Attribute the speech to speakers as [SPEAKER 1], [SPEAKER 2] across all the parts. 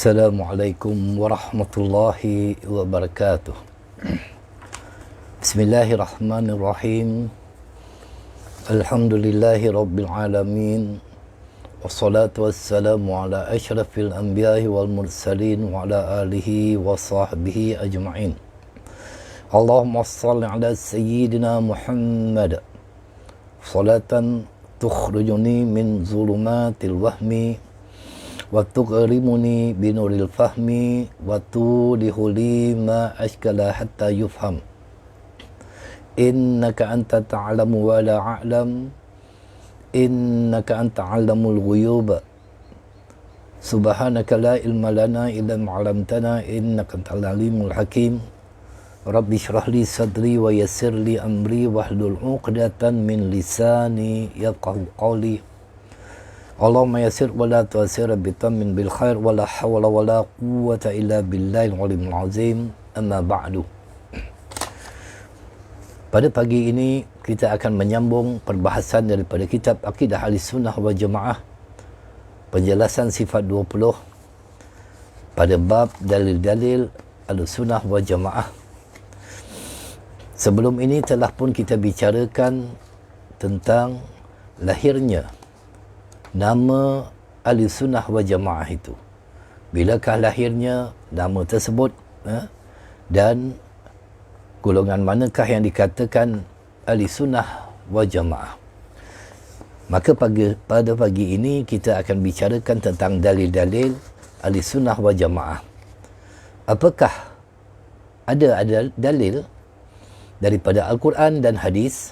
[SPEAKER 1] Assalamualaikum warahmatullahi wabarakatuh. Bismillahirrahmanirrahim. Alhamdulillahi rabbil alamin. Wassalatu wassalamu ala asyrafil anbiya'i wal mursalin wa ala alihi wa sahbihi ajma'in. Allahumma salli ala sayyidina Muhammad salatan tukhrijuni min zulumatil wahmi wa tuqrimuni binuril fahmi wa tudihuli ma ashkala hatta yufham. Innaka anta ta'lamu wa la a'lam, innaka anta 'allamul ghuyub. Subhanaka la ilma lana illa ma 'allamtana innaka antal alimul hakim. Rabbi shrah li sadri wa yassir li amri wahlul 'uqdatan min lisani yafqahu qawli. Allahumma yassir wa la tu'assir bitammin bil khair wa la hawla wa la quwwata illa billahil alimul azim. Amma ba'du. Pada pagi ini kita akan menyambung perbahasan daripada kitab Aqidah Ahlussunnah wal Jamaah, penjelasan sifat 20 pada bab dalil-dalil Ahlussunnah wal Jamaah. Sebelum ini telah pun kita bicarakan tentang lahirnya nama Ahlussunnah wal Jamaah itu. Bilakah lahirnya nama tersebut, dan golongan manakah yang dikatakan Ahlussunnah wal Jamaah. Maka pada pagi ini kita akan bicarakan tentang dalil-dalil Ahlussunnah wal Jamaah. Apakah ada dalil daripada Al-Quran dan hadis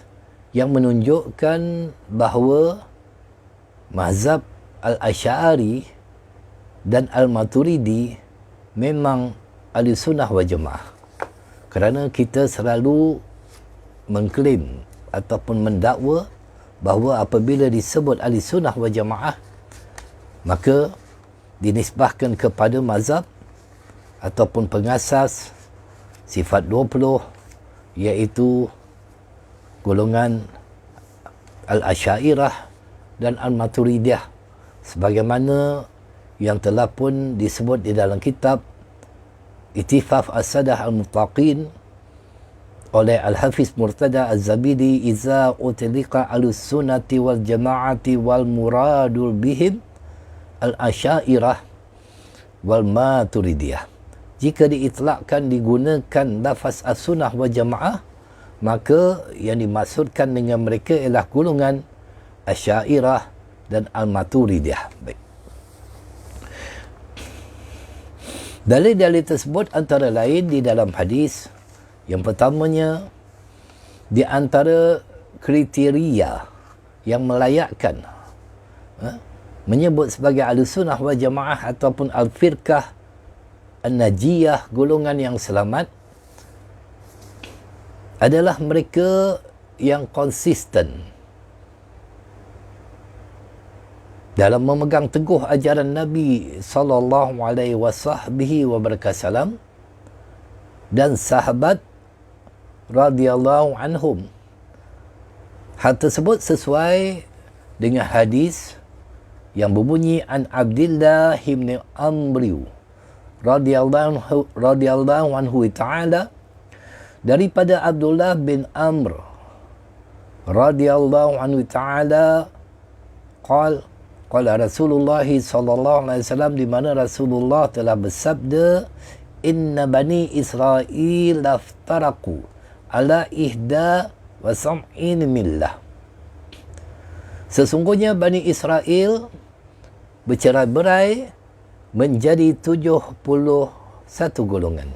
[SPEAKER 1] yang menunjukkan bahawa mazhab Al-Asy'ari dan Al-Maturidi memang Ahlussunnah wal Jamaah? Kerana kita selalu mengklaim ataupun mendakwa bahawa apabila disebut Ahlussunnah wal Jamaah, maka dinisbahkan kepada mazhab ataupun pengasas sifat 20, iaitu golongan Al-Asy'ariyah dan Al-Maturidiyah, sebagaimana yang telah pun disebut di dalam kitab Ittifaq As-Sadah Al-Muttaqin oleh Al-Hafiz Murtada Az-Zabidi, iza utliqa Ahlussunnati wal Jama'ati wal muradul bihim Al-Asy'ariyah wal Maturidiyah. Jika diitlakkan, digunakan lafaz As-Sunnah wal Jamaah, maka yang dimaksudkan dengan mereka ialah golongan Asy'ariyah dan Al-Maturidiyah. Baik. Dalil-dalil tersebut antara lain di dalam hadis. Yang pertamanya, di antara kriteria yang melayakkan menyebut sebagai Ahlussunnah wal Jamaah ataupun Al-Firqah An-Najiyah, golongan yang selamat, adalah mereka yang konsisten dalam memegang teguh ajaran Nabi sallallahu alaihi wasallam dan sahabat radhiyallahu anhum. Hal tersebut sesuai dengan hadis yang berbunyi, an Abdillah bin Amr radhiyallahu anhu ta'ala, daripada Abdullah bin Amr radhiyallahu anhu ta'ala, qala Rasulullah sallallahu alaihi wasallam, di mana Rasulullah telah bersabda, inna bani Israel laftaraku ala ihda wa sam'in millah. Sesungguhnya Bani Israel bercerai-berai menjadi 71 golongan.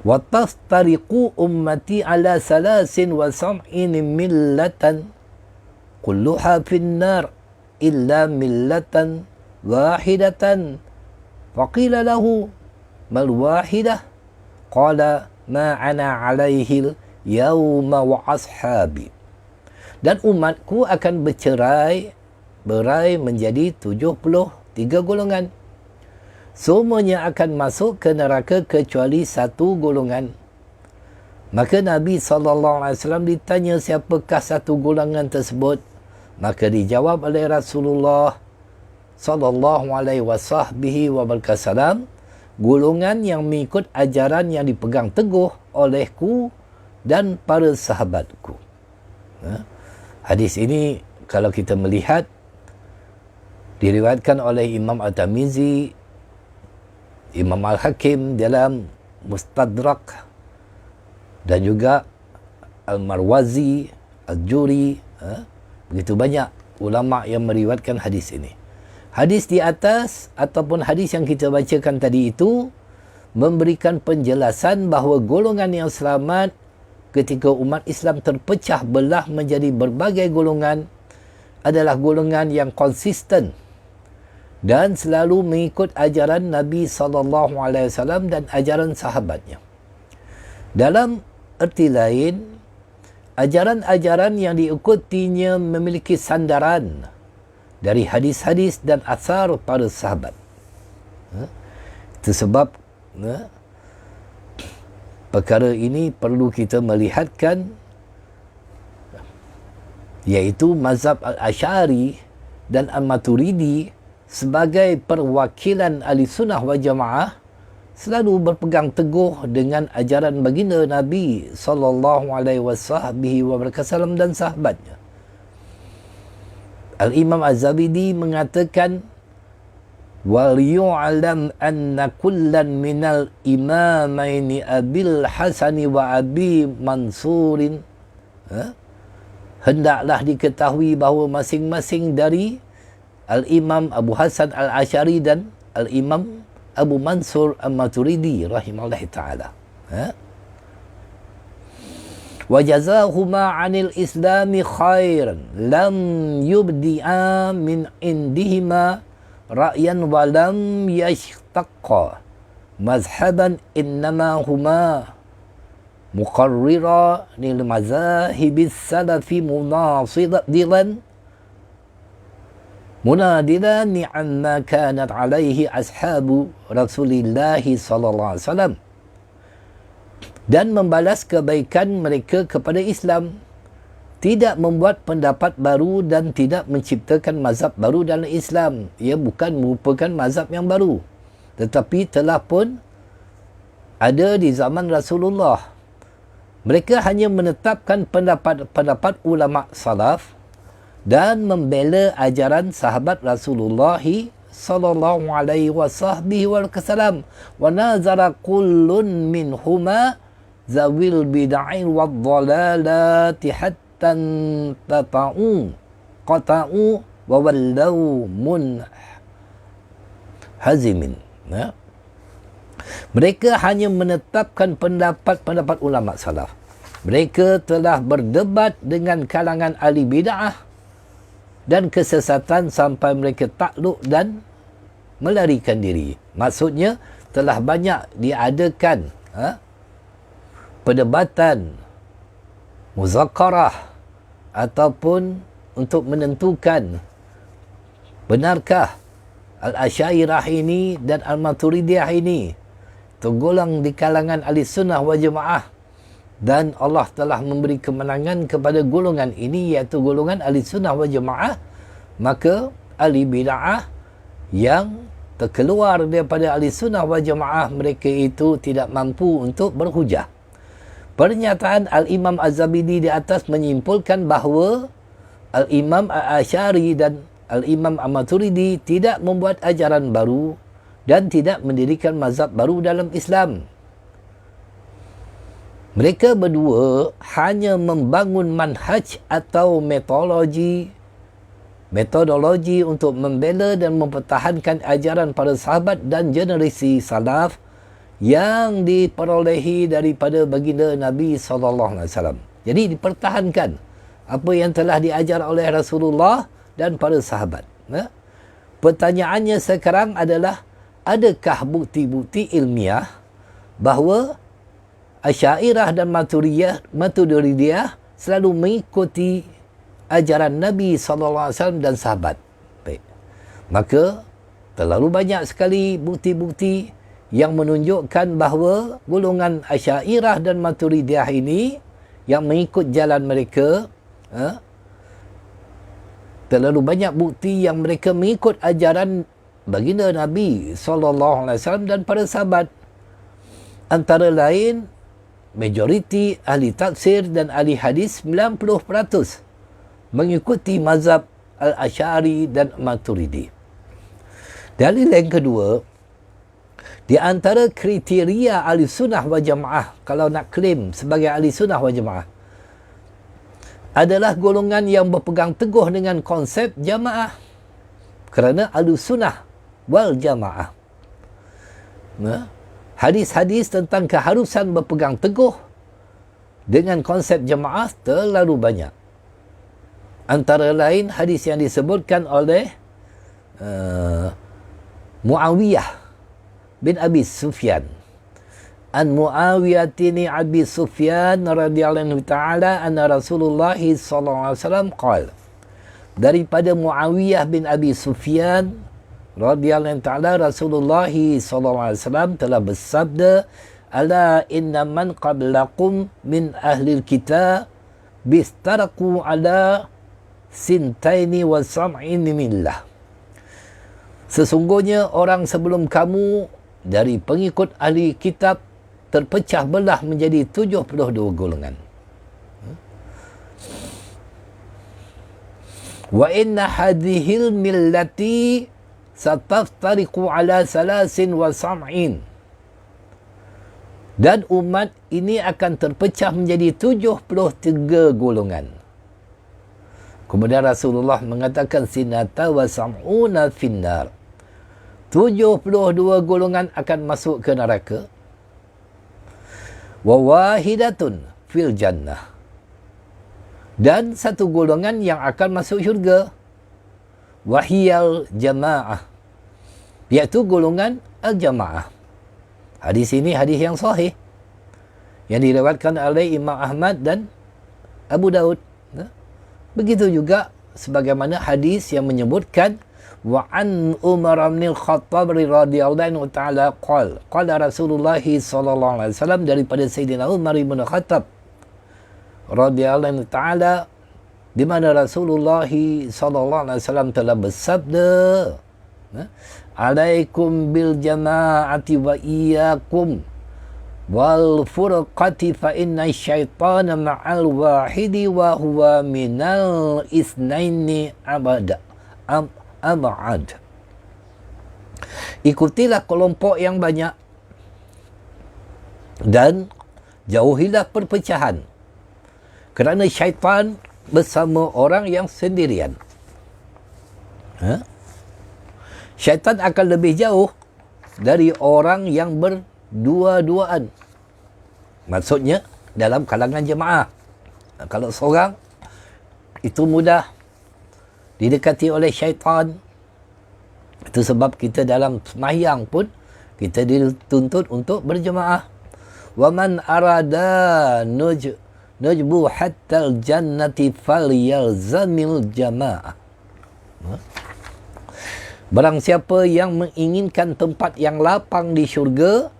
[SPEAKER 1] Wa taftariqu ummati ala salasin wa sam'in millatan kulluha finnar illa millatan wahidatan. Faqila lahu mal wahidah, qala ma ana alaihi yawma wa ashabi. Dan umatku akan berai menjadi 73 golongan. Semuanya akan masuk ke neraka kecuali satu golongan. Maka Nabi SAW ditanya siapakah satu golongan tersebut. Maka dijawab oleh Rasulullah sallallahu alaihi wasallam, golongan yang mengikut ajaran yang dipegang teguh olehku dan para sahabatku. Hadis ini kalau kita melihat diriwayatkan oleh Imam At-Tirmizi, Imam Al-Hakim dalam Mustadrak, dan juga Al-Marwazi, Al-Juri, begitu banyak ulama yang meriwayatkan hadis ini. Hadis di atas ataupun hadis yang kita bacakan tadi itu memberikan penjelasan bahawa golongan yang selamat ketika umat Islam terpecah belah menjadi berbagai golongan adalah golongan yang konsisten dan selalu mengikut ajaran Nabi SAW dan ajaran sahabatnya. Dalam erti lain, ajaran-ajaran yang diikutinya memiliki sandaran dari hadis-hadis dan asar para sahabat. Itu sebab perkara ini perlu kita melihatkan, iaitu mazhab Al-Asy'ari dan Al-Maturidi sebagai perwakilan Ahli Sunnah wal Jamaah selalu berpegang teguh dengan ajaran baginda Nabi sallallahu alaihi wasallam dan sahabatnya. Al-Imam Az-Zabidi mengatakan, wal yu'lam anna kullan minal imamaini Abil Hasani wa Abi Mansurin, hendaklah diketahui bahawa masing-masing dari Al-Imam Abu Hasan Al-Asy'ari dan Al-Imam Abu Mansur Al-Maturidi rahimahullah ta'ala, wa jazahuma 'anil islami khairan lam yubdi'a min indihima ra'yan wa lam yashtaqqa mazhaban innama huma muqarrira lil mazahibis salafi munadilan ni'amma kanat alaihi ashabu Rasulillah sallallahu alaihi wasallam, dan membalas kebaikan mereka kepada Islam, tidak membuat pendapat baru dan tidak menciptakan mazhab baru dalam Islam. Ia bukan merupakan mazhab yang baru, tetapi telah pun ada di zaman Rasulullah. Mereka hanya menetapkan pendapat-pendapat ulama salaf dan membela ajaran sahabat Rasulullah sallallahu alaihi wasallam, wa nazara kullun minhuma zawil bid'ah wad dhalalati hatta qata'u wa wallau munhazimin. Mereka hanya menetapkan pendapat-pendapat ulama salaf. Mereka telah berdebat dengan kalangan ahli bid'ah dan kesesatan sampai mereka takluk dan melarikan diri. Maksudnya telah banyak diadakan perdebatan, muzakarah ataupun untuk menentukan benarkah Al-Asy'ariyah ini dan Al-Maturidiyah ini tergolong di kalangan Ahli Sunnah wal Jamaah, dan Allah telah memberi kemenangan kepada golongan ini, iaitu golongan Ahli Sunnah wal Jamaah. Maka ahli bid'ah yang terkeluar daripada Ahli Sunnah wal Jamaah, mereka itu tidak mampu untuk berhujah. Pernyataan Al-Imam Az-Zabidi di atas menyimpulkan bahawa Al-Imam Al-Asy'ari dan Al-Imam Al-Maturidi tidak membuat ajaran baru dan tidak mendirikan mazhab baru dalam Islam. Mereka berdua hanya membangun manhaj atau metodologi untuk membela dan mempertahankan ajaran para sahabat dan generasi salaf yang diperolehi daripada baginda Nabi SAW. Jadi dipertahankan apa yang telah diajar oleh Rasulullah dan para sahabat. Pertanyaannya sekarang adalah, adakah bukti-bukti ilmiah bahawa Asy'ariyah dan Maturidiyah selalu mengikuti ajaran Nabi SAW dan sahabat? Baik. Maka terlalu banyak sekali bukti-bukti yang menunjukkan bahawa golongan Asy'ariyah dan Maturidiyah ini yang mengikut jalan mereka terlalu banyak bukti yang mereka mengikut ajaran baginda Nabi SAW dan para sahabat. Antara lain, majoriti ahli tafsir dan ahli hadis 90% mengikuti mazhab Al-Asy'ari dan Maturidi. Dalil yang kedua, di antara kriteria ahli sunnah wal jamaah kalau nak klaim sebagai ahli sunnah wal jamaah adalah golongan yang berpegang teguh dengan konsep jamaah. Kerana ahli sunnah wal jamaah, hadis-hadis tentang keharusan berpegang teguh dengan konsep jamaah terlalu banyak. Antara lain hadis yang disebutkan oleh Muawiyah bin Abi Sufyan. An Muawiyah bin Abi Sufyan radhiyallahu ta'ala anna Rasulullah sallallahu alaihi wasallam qala. Daripada Muawiyah bin Abi Sufyan radhiyallahu ta'ala, Rasulullah sallallahu alaihi wasallam telah bersabda, ala inna man qablakum min ahli kitab bistaraku ala sintaini wa sam'in millah. Sesungguhnya orang sebelum kamu dari pengikut ahli kitab terpecah belah menjadi 72 golongan. Wa inna hadhil millati sataftariqu ala salasin wa sam'in. Dan umat ini akan terpecah menjadi 73 golongan. Kemudian Rasulullah mengatakan sinata wa sam'una finnar. 72 golongan akan masuk ke neraka. Wa wahidatun fil jannah. Dan satu golongan yang akan masuk syurga. Wahiyal jamaah, iaitu golongan al-jamaah. Hadis ini hadis yang sahih yang diriwayatkan oleh Imam Ahmad dan Abu Daud. Begitu juga sebagaimana hadis yang menyebutkan wa an Umar bin Khattab radhiyallahu ta'ala qala Rasulullah sallallahu alaihi wasallam, daripada Sayyidina Umar bin Khattab radhiyallahu ta'ala, di mana Rasulullah sallallahu alaihi wasallam telah bersabda, alaikum bil jama'ati wa iyyakum wal furqati fa inna syaitana ma'al wahidi wa huwa minal isnaini abad. Ikutilah kelompok yang banyak dan jauhilah perpecahan, kerana syaitan bersama orang yang sendirian. Syaitan akan lebih jauh dari orang yang berdua-duaan. Maksudnya dalam kalangan jemaah. Kalau seorang itu mudah didekati oleh syaitan. Itu sebab kita dalam sembahyang pun kita dituntut untuk berjemaah. Wa man arada najbu hatta al-jannati falyalzamil jamaah. Barang siapa yang menginginkan tempat yang lapang di syurga,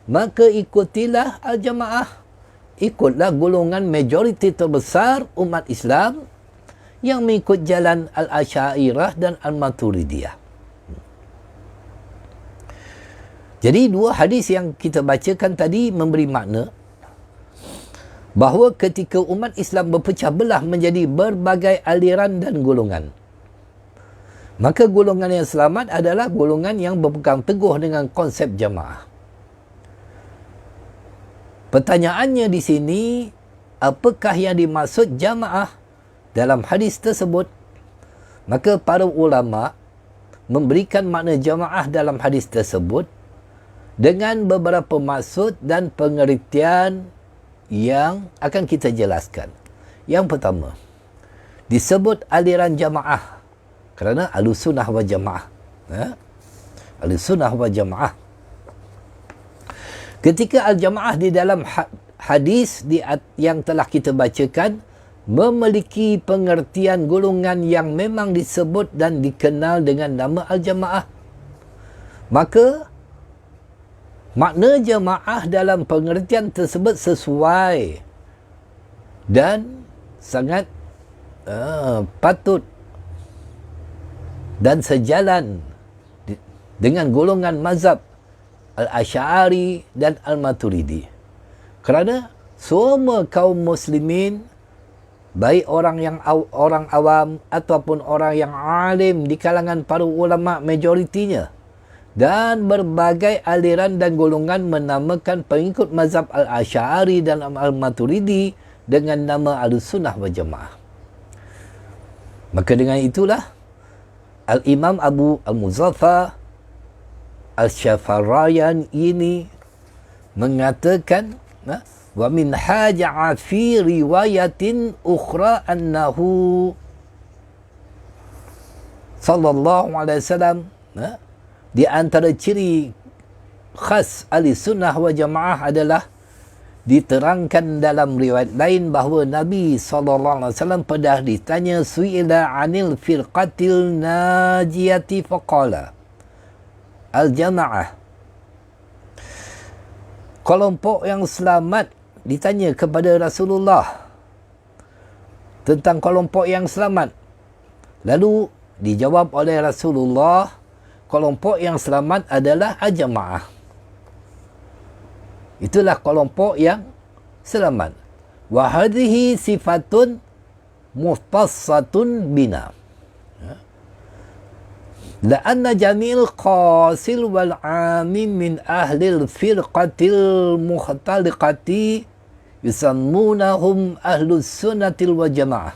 [SPEAKER 1] maka ikutilah al-jamaah. Ikutlah golongan majoriti terbesar umat Islam yang mengikut jalan Al-Asy'ariyah dan Al-Maturidiyah. Jadi dua hadis yang kita bacakan tadi memberi makna bahawa ketika umat Islam berpecah belah menjadi berbagai aliran dan golongan, maka golongan yang selamat adalah golongan yang berpegang teguh dengan konsep jamaah. Pertanyaannya di sini, apakah yang dimaksud jamaah dalam hadis tersebut? Maka para ulama memberikan makna jamaah dalam hadis tersebut dengan beberapa maksud dan pengertian yang akan kita jelaskan. Yang pertama, disebut aliran jamaah kerana Ahlussunnah wal Jamaah. Ahlussunnah wal Jamaah. Ketika al-jamaah di dalam hadis yang telah kita bacakan memiliki pengertian golongan yang memang disebut dan dikenal dengan nama al-jamaah, maka makna jamaah dalam pengertian tersebut sesuai dan sangat patut dan sejalan dengan golongan mazhab Al-Asy'ari dan Al-Maturidi. Kerana semua kaum muslimin, baik orang awam ataupun orang yang alim di kalangan para ulama majoritinya, dan berbagai aliran dan golongan menamakan pengikut mazhab Al-Asy'ari dan Al-Maturidi dengan nama Ahlussunnah wal Jamaah. Maka dengan itulah Al-Imam Abu Al-Muzaffar Al-Syafarayan ini mengatakan, wa min haja'a fi riwayatin ukhra annahu sallallahu alaihi wasallam, di antara ciri khas Ahlussunnah wal Jamaah adalah diterangkan dalam riwayat lain bahawa Nabi SAW pernah ditanya su'ila anil firqatil najiyati faqala al-jama'ah, kelompok yang selamat, ditanya kepada Rasulullah tentang kelompok yang selamat, lalu dijawab oleh Rasulullah, kelompok yang selamat adalah al-jama'ah. Itulah kelompok yang selamat. Wa hadhihi sifatun muhtassatun bina. La'anna jami'il qasil wal 'amim min ahlil firqatil mukhtaliqati yusammunahum ahlus sunnatil wal jamaah.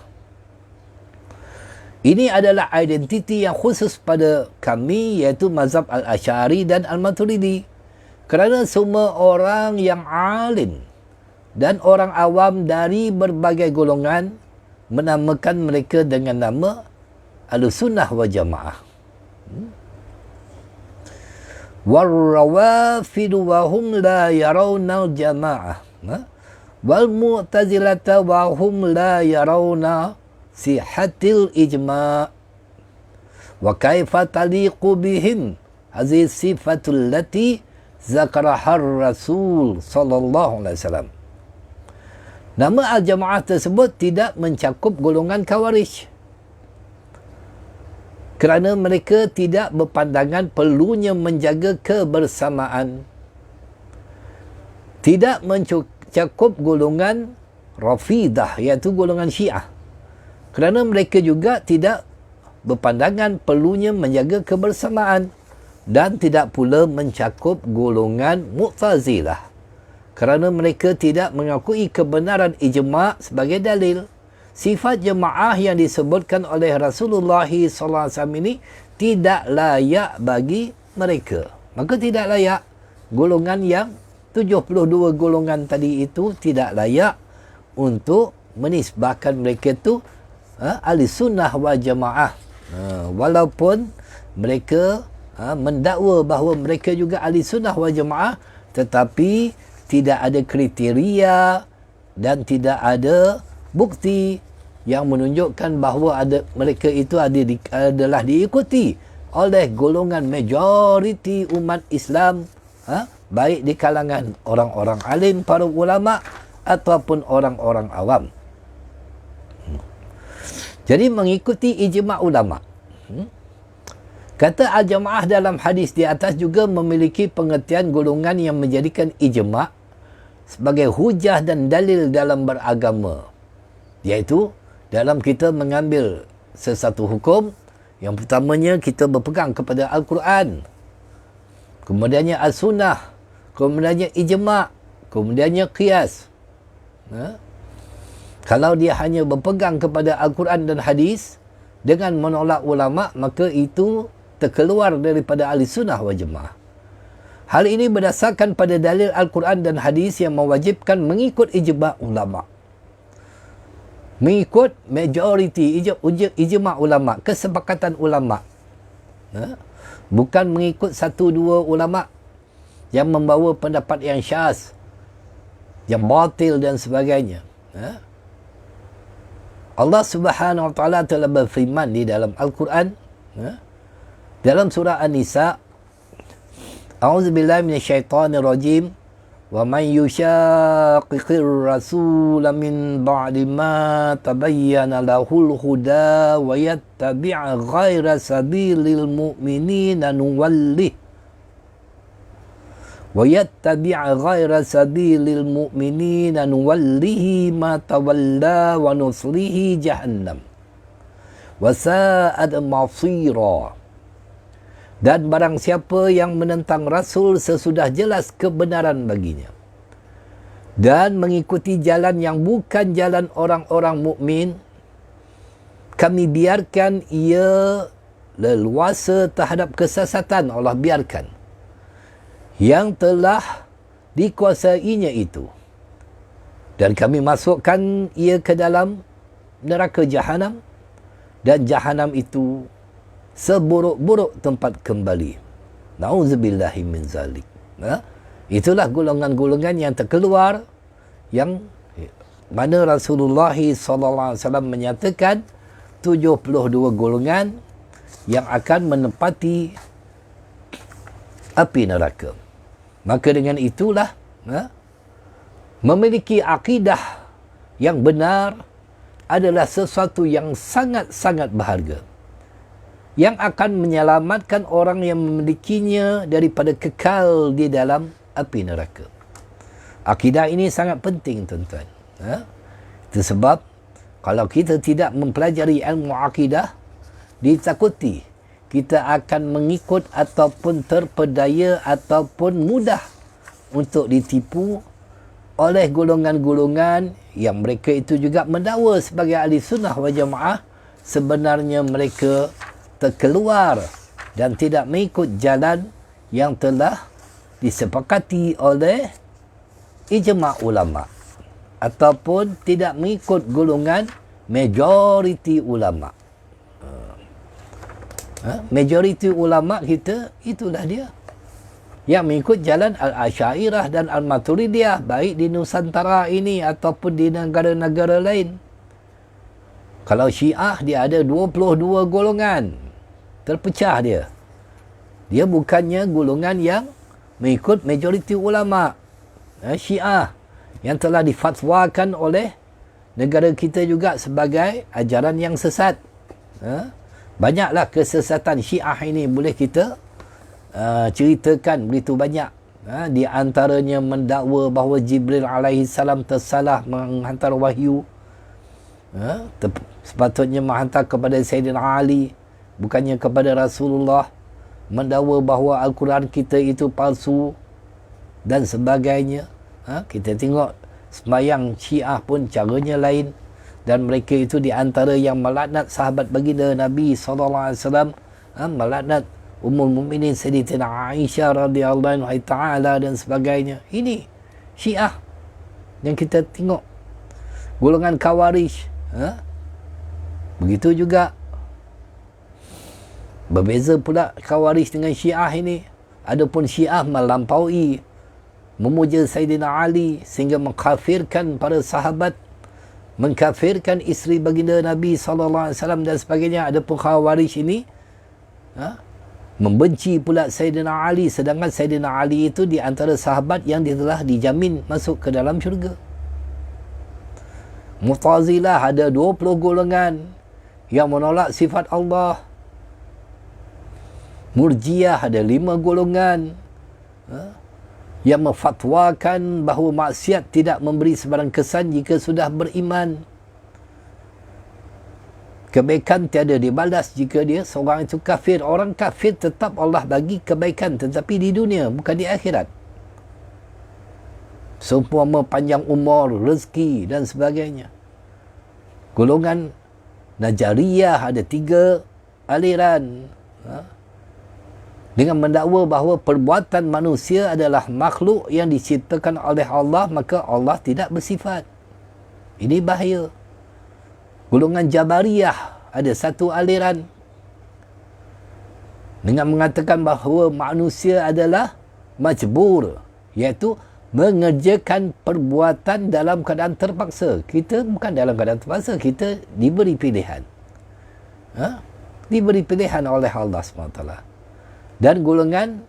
[SPEAKER 1] Ini adalah identiti yang khusus pada kami, iaitu mazhab Al-Asy'ari dan Al-Maturidi. Kerana semua orang yang alim dan orang awam dari berbagai golongan menamakan mereka dengan nama Ahlussunnah wal Jamaah. Wal-rawafid wa hum la yarawna al-jamaah. Wal-mu'tazilata wa hum la yarawna sihatil ijma'. Wa kaifa taliqu bihim hadhihi sifatul lati zakarahar Rasul sallallahu alaihi wasallam. Nama al-jamaah tersebut tidak mencakup golongan Khawarij, kerana mereka tidak berpandangan perlunya menjaga kebersamaan. Tidak mencakup golongan Rafidah, iaitu golongan Syiah, kerana mereka juga tidak berpandangan perlunya menjaga kebersamaan. Dan tidak pula mencakup golongan Mu'tazilah, kerana mereka tidak mengakui kebenaran ijma' sebagai dalil. Sifat jemaah yang disebutkan oleh Rasulullah SAW ini tidak layak bagi mereka. Maka tidak layak. Golongan yang 72 golongan tadi itu tidak layak untuk menisbahkan mereka itu Ahlussunnah wal Jamaah. Walaupun mereka mendakwa bahawa mereka juga Ahlussunnah wal Jamaah, tetapi tidak ada kriteria dan tidak ada bukti yang menunjukkan bahawa mereka itu adalah diikuti oleh golongan majoriti umat Islam, baik di kalangan orang-orang alim, para ulama ataupun orang-orang awam. Jadi mengikuti ijma' ulama. Kata al-jamaah dalam hadis di atas juga memiliki pengertian golongan yang menjadikan ijma' sebagai hujah dan dalil dalam beragama. Iaitu dalam kita mengambil sesuatu hukum, yang pertamanya kita berpegang kepada Al-Quran, kemudiannya As-Sunnah, kemudiannya ijma', kemudiannya qiyas. Kalau dia hanya berpegang kepada Al-Quran dan hadis dengan menolak ulama', maka itu terkeluar daripada Ahlussunnah wal Jamaah. Hal ini berdasarkan pada dalil Al-Quran dan hadis yang mewajibkan mengikut ijma' ulama'. Mengikut majoriti ijma' ulama', kesepakatan ulama'. Bukan mengikut satu dua ulama' yang membawa pendapat yang syaz, yang batil dan sebagainya. Allah Subhanahu wa taala telah berfirman di dalam Al-Quran, dalam surah An-Nisa, A'udzubillahi minasyaitonirrajim, Wa man yushaqiqir rasul min ba'di ma tabayyana lahul huda wa yattabi' ghaira sabilil mu'minina nuwallih ma tawalla wa nuslihi jahannam wa sa'at masira. Dan barang siapa yang menentang Rasul sesudah jelas kebenaran baginya dan mengikuti jalan yang bukan jalan orang-orang mukmin, kami biarkan ia leluasa terhadap kesesatan. Allah biarkan yang telah dikuasainya itu, dan kami masukkan ia ke dalam neraka Jahannam, dan Jahannam itu seburuk-buruk tempat kembali. Nauzubillahi min zalik. Itulah golongan-golongan yang terkeluar, yang mana Rasulullah SAW menyatakan 72 golongan yang akan menempati api neraka. Maka dengan itulah memiliki akidah yang benar adalah sesuatu yang sangat-sangat berharga, yang akan menyelamatkan orang yang memilikinya daripada kekal di dalam api neraka. Akidah ini sangat penting, tuan-tuan. Itu sebab kalau kita tidak mempelajari ilmu akidah, ditakuti kita akan mengikut ataupun terpedaya ataupun mudah untuk ditipu oleh golongan-golongan yang mereka itu juga mendakwa sebagai ahli sunnah wal jamaah. Sebenarnya mereka terkeluar dan tidak mengikut jalan yang telah disepakati oleh ijma' ulama, ataupun tidak mengikut golongan majoriti ulama. Majoriti ulama kita itulah dia yang mengikut jalan Al-Asy'ariyah dan Al-Maturidiyah, baik di Nusantara ini ataupun di negara-negara lain. Kalau Syiah, dia ada 22 golongan, terpecah dia. Dia bukannya golongan yang mengikut majoriti ulama. Syiah yang telah difatwakan oleh negara kita juga sebagai ajaran yang sesat. Banyaklah kesesatan Syiah ini boleh kita ceritakan begitu banyak. Di antaranya mendakwa bahawa Jibril alaihi salam tersalah menghantar wahyu. Sepatutnya menghantar kepada Sayyidina Ali, bukannya kepada Rasulullah. Mendakwa bahawa Al-Quran kita itu palsu dan sebagainya. Kita tengok sembahyang Syiah pun caranya lain, dan mereka itu di antara yang melaknat sahabat baginda Nabi SAW, melaknat Ummul Mukminin Sayyidatina Aisyah radhiyallahu taala dan sebagainya. Ini Syiah yang kita tengok. Golongan Khawarij, begitu juga. Berbeza pula Khawarij dengan Syiah ini. Adapun Syiah melampaui memuja Sayyidina Ali sehingga mengkafirkan para sahabat, mengkafirkan isteri baginda Nabi SAW dan sebagainya. Adapun Khawarij ini membenci pula Sayyidina Ali, sedangkan Sayyidina Ali itu di antara sahabat yang telah dijamin masuk ke dalam syurga. Mu'tazilah ada 20 golongan yang menolak sifat Allah. Murjiah ada 5 golongan yang memfatwakan bahawa maksiat tidak memberi sebarang kesan jika sudah beriman. Kebaikan tiada dibalas jika dia seorang itu kafir. Orang kafir tetap Allah bagi kebaikan, tetapi di dunia, bukan di akhirat. Seumpama panjang umur, rezeki dan sebagainya. Golongan Najariyah ada 3 aliran. Dengan mendakwa bahawa perbuatan manusia adalah makhluk yang diciptakan oleh Allah, maka Allah tidak bersifat. Ini bahaya. Golongan Jabariyah ada 1 aliran dengan mengatakan bahawa manusia adalah majbur, iaitu mengerjakan perbuatan dalam keadaan terpaksa. Kita bukan dalam keadaan terpaksa, kita diberi pilihan. Diberi pilihan oleh Allah SWT. Dan golongan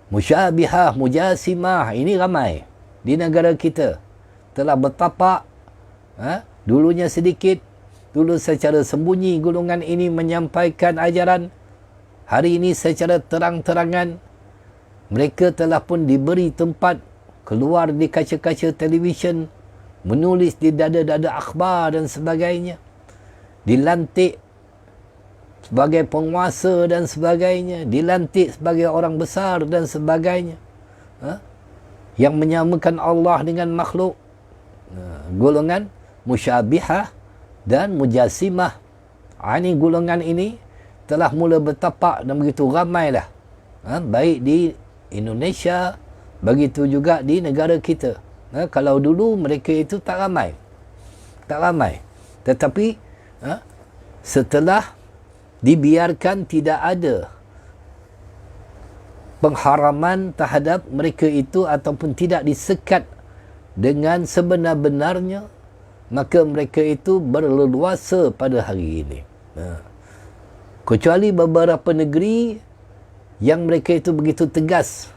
[SPEAKER 1] Musyabihah, mujasimah, ini ramai di negara kita. Telah bertapak, dulunya sedikit, dulu secara sembunyi golongan ini menyampaikan ajaran. Hari ini secara terang-terangan, mereka telah pun diberi tempat keluar di kaca-kaca televisyen, menulis di dada-dada akhbar dan sebagainya, dilantik sebagai penguasa dan sebagainya, dilantik sebagai orang besar dan sebagainya, yang menyamakan Allah dengan makhluk. Golongan musyabihah dan mujasimah, ini golongan ini telah mula bertapak dan begitu ramailah, baik di Indonesia, begitu juga di negara kita. Kalau dulu mereka itu tak ramai, tetapi setelah dibiarkan tidak ada pengharaman terhadap mereka itu ataupun tidak disekat dengan sebenar-benarnya, maka mereka itu berleluasa pada hari ini. Kecuali beberapa negeri yang mereka itu begitu tegas,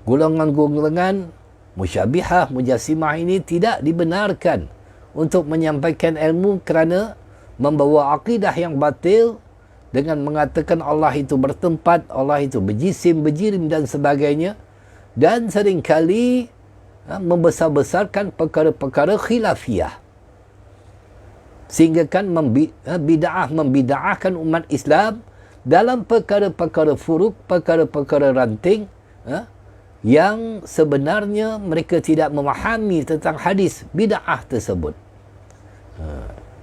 [SPEAKER 1] golongan-golongan musyabihah, mujasimah ini tidak dibenarkan untuk menyampaikan ilmu kerana membawa akidah yang batil dengan mengatakan Allah itu bertempat, Allah itu berjisim, berjirim dan sebagainya, dan seringkali membesar-besarkan perkara-perkara khilafiyah, sehingga kan membida'ahkan umat Islam dalam perkara-perkara furuk, perkara-perkara ranting, yang sebenarnya mereka tidak memahami tentang hadis bid'ah tersebut.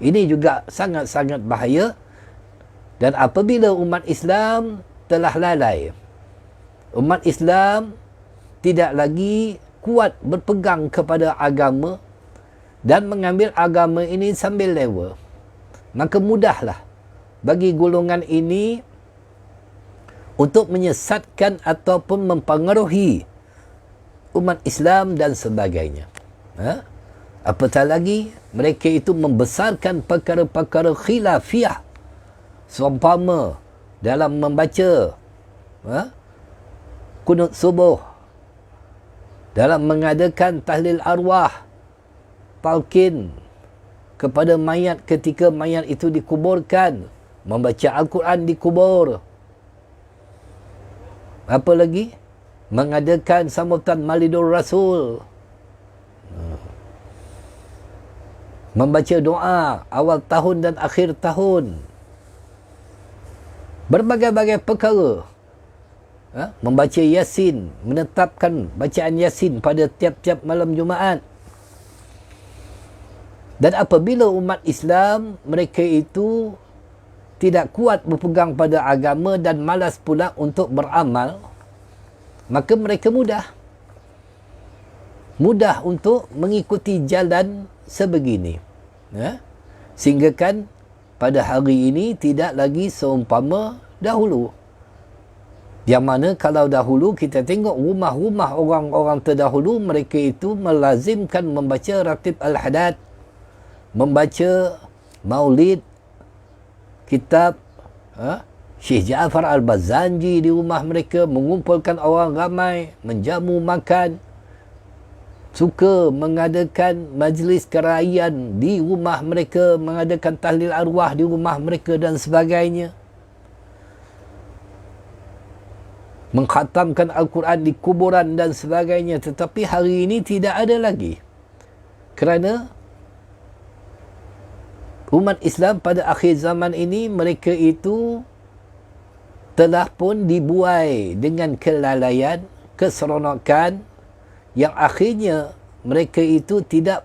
[SPEAKER 1] Ini juga sangat-sangat bahaya. Dan apabila umat Islam telah lalai, umat Islam tidak lagi kuat berpegang kepada agama dan mengambil agama ini sambil lewa, maka mudahlah bagi golongan ini untuk menyesatkan ataupun mempengaruhi umat Islam dan sebagainya. Apatah lagi mereka itu membesarkan perkara-perkara khilafiyah, seumpama dalam membaca kunut subuh, dalam mengadakan tahlil arwah, talqin kepada mayat ketika mayat itu dikuburkan, membaca Al-Quran di kubur. Apa lagi? Mengadakan sambutan Maulidur Rasul, membaca doa awal tahun dan akhir tahun, berbagai-bagai perkara, membaca Yasin, menetapkan bacaan Yasin pada tiap-tiap malam Jumaat. Dan apabila umat Islam mereka itu tidak kuat berpegang pada agama dan malas pula untuk beramal, maka mereka mudah untuk mengikuti jalan sebegini, sehingga kan pada hari ini tidak lagi seumpama dahulu. Yang mana kalau dahulu kita tengok rumah-rumah orang-orang terdahulu, mereka itu melazimkan membaca ratib al-hadad, membaca maulid, kitab Syekh Ja'far al-Bazanji di rumah mereka, mengumpulkan orang ramai, menjamu makan, suka mengadakan majlis keraian di rumah mereka, mengadakan tahlil arwah di rumah mereka dan sebagainya, mengkhatamkan Al-Quran di kuburan dan sebagainya. Tetapi hari ini tidak ada lagi, kerana umat Islam pada akhir zaman ini mereka itu telah pun dibuai dengan kelalaian, keseronokan, yang akhirnya mereka itu tidak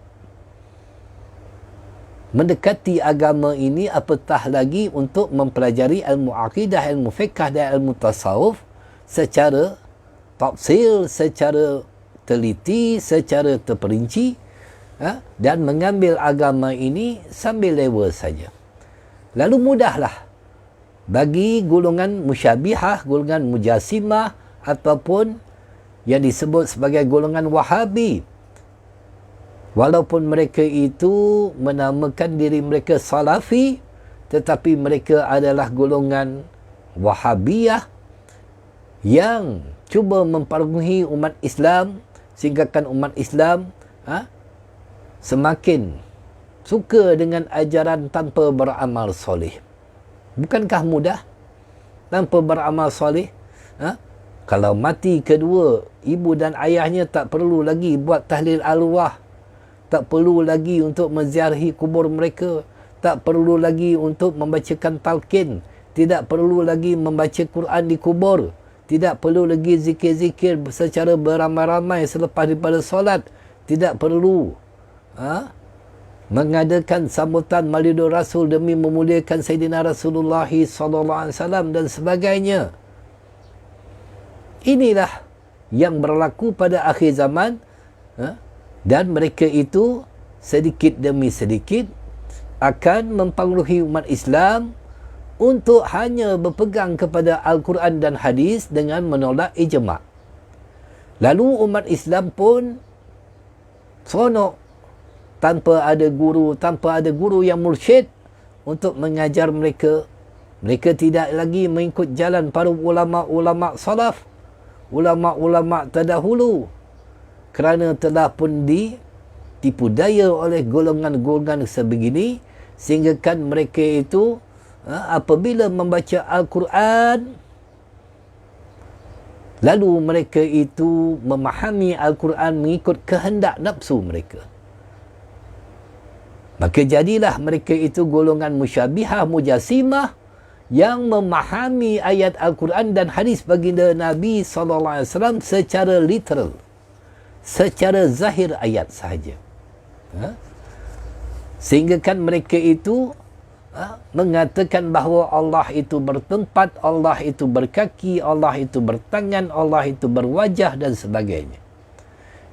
[SPEAKER 1] mendekati agama ini, apatah lagi untuk mempelajari ilmu akidah, ilmu fiqh dan ilmu tasawuf secara tafsil, secara teliti, secara terperinci, dan mengambil agama ini sambil lewa saja. Lalu mudahlah bagi golongan musyabihah, golongan mujasimah ataupun yang disebut sebagai golongan Wahabi, walaupun mereka itu menamakan diri mereka Salafi, tetapi mereka adalah golongan Wahabiyah yang cuba mempengaruhi umat Islam sehinggakan umat Islam semakin suka dengan ajaran tanpa beramal soleh. Bukankah mudah tanpa beramal soleh? Kalau mati kedua ibu dan ayahnya, tak perlu lagi buat tahlil arwah, tak perlu lagi untuk menziarahi kubur mereka, tak perlu lagi untuk membacakan talqin, tidak perlu lagi membaca Quran di kubur, tidak perlu lagi zikir-zikir secara beramai-ramai selepas daripada solat, tidak perlu mengadakan sambutan maulidur Rasul demi memuliakan Sayyidina Rasulullah SAW dan sebagainya. Inilah yang berlaku pada akhir zaman, dan mereka itu sedikit demi sedikit akan mempengaruhi umat Islam untuk hanya berpegang kepada Al-Quran dan hadis dengan menolak ijma'. Lalu umat Islam pun seronok tanpa ada guru yang mursyid untuk mengajar mereka. Mereka tidak lagi mengikut jalan para ulama-ulama salaf, ulama-ulama terdahulu, kerana telah pun ditipu daya oleh golongan-golongan sebegini, sehingga kan mereka itu apabila membaca Al-Quran, lalu mereka itu memahami Al-Quran mengikut kehendak nafsu mereka. Maka jadilah mereka itu golongan musyabihah mujassimah yang memahami ayat Al-Quran dan hadis baginda Nabi SAW secara literal, secara zahir ayat sahaja. Sehingga kan mereka itu mengatakan bahawa Allah itu bertempat, Allah itu berkaki, Allah itu bertangan, Allah itu berwajah dan sebagainya.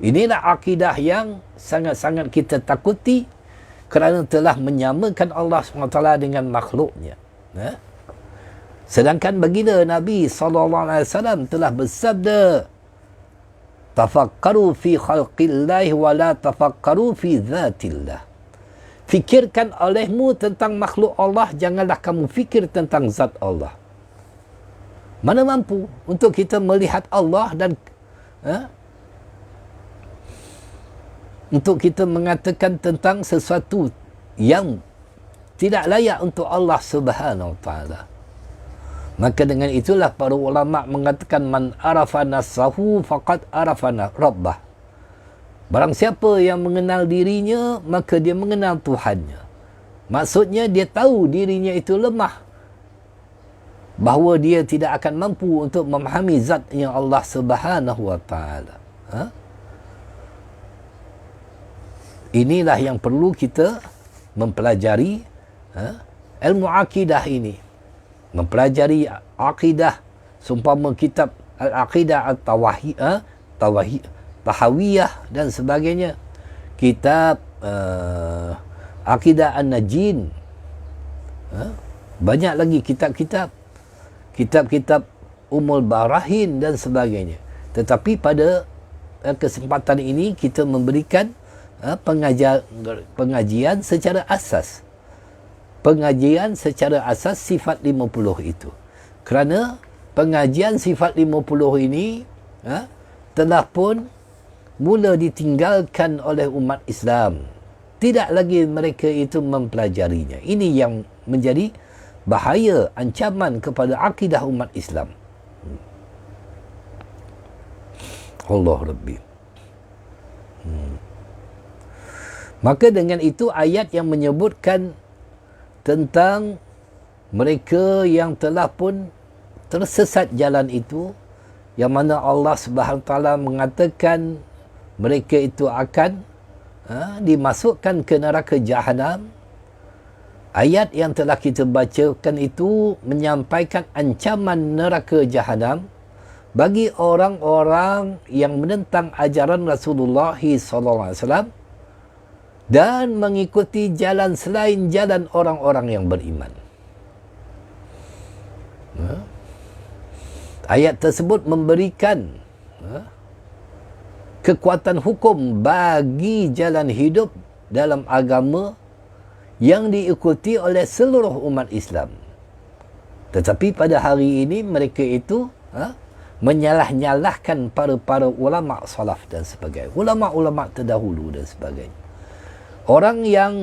[SPEAKER 1] Inilah akidah yang sangat-sangat kita takuti kerana telah menyamakan Allah SWT dengan makhluknya. Sedangkan baginda Nabi SAW telah bersabda, tafakkaru fi khalqillah wa la tafakkaru fi dhatillah. Fikirkan olehmu tentang makhluk Allah, janganlah kamu fikir tentang zat Allah. Mana mampu untuk kita melihat Allah dan untuk kita mengatakan tentang sesuatu yang tidak layak untuk Allah Subhanahu wa taala. Maka dengan itulah para ulama mengatakan man arafa nafsahu faqad arafa rabbah. Barang siapa yang mengenal dirinya, maka dia mengenal Tuhannya. Maksudnya dia tahu dirinya itu lemah, bahawa dia tidak akan mampu untuk memahami zatnya Allah Subhanahu wa taala. Inilah yang perlu kita mempelajari ilmu akidah ini. Mempelajari akidah, seumpama kitab Al-Aqidah Tahawiyah dan sebagainya. Kitab Aqidah An-Najin. Banyak lagi kitab-kitab. Kitab-kitab Umul Barahin dan sebagainya. Tetapi pada kesempatan ini kita memberikan pengajian secara asas. Pengajian secara asas sifat 50 itu. Kerana pengajian sifat 50 ini telah pun mula ditinggalkan oleh umat Islam. Tidak lagi mereka itu mempelajarinya. Ini yang menjadi bahaya, ancaman kepada akidah umat Islam. Allah Rabbi. Maka dengan itu ayat yang menyebutkan tentang mereka yang telah pun tersesat jalan itu, yang mana Allah Subhanahu Wa Taala mengatakan mereka itu akan dimasukkan ke neraka Jahannam. Ayat yang telah kita bacakan itu menyampaikan ancaman neraka Jahannam bagi orang-orang yang menentang ajaran Rasulullah SAW dan mengikuti jalan selain jalan orang-orang yang beriman. Ayat tersebut memberikan kekuatan hukum bagi jalan hidup dalam agama yang diikuti oleh seluruh umat Islam. Tetapi pada hari ini mereka itu menyalah-nyalahkan para ulama salaf dan sebagainya, ulama-ulama terdahulu dan sebagainya. Orang yang